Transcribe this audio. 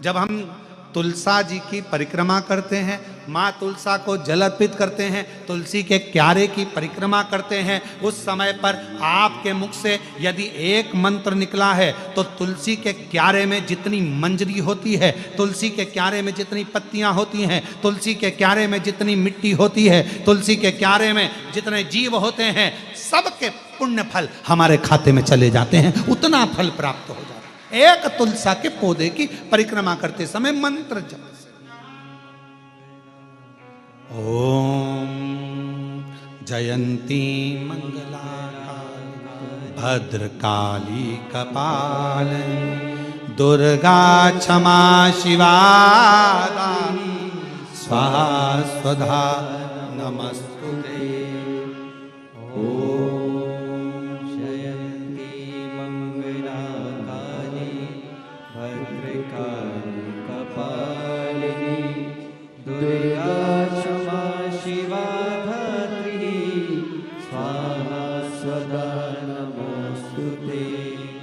जब हम तुलसा जी की परिक्रमा करते हैं, माँ तुलसा को जल अर्पित करते हैं, तुलसी के क्यारे की परिक्रमा करते हैं, उस समय पर आपके मुख से यदि एक मंत्र निकला है तो तुलसी के क्यारे में जितनी मंजरी होती है, तुलसी के क्यारे में जितनी पत्तियां होती हैं, तुलसी के क्यारे में जितनी मिट्टी होती है, तुलसी के क्यारे में जितने जीव होते हैं, सबके पुण्य फल हमारे खाते में चले जाते हैं, उतना फल प्राप्त हो जाता है। एक तुलसा के पौधे की परिक्रमा करते समय मंत्र जप। ओम जयंती मंगला भद्रकाली कपालिनी दुर्गा क्षमा शिवा स्वाहा स्वधा नमस्तुते। दुर्गा क्षमा शिवा धात्री स्वाहा स्वदा नमस्तुते।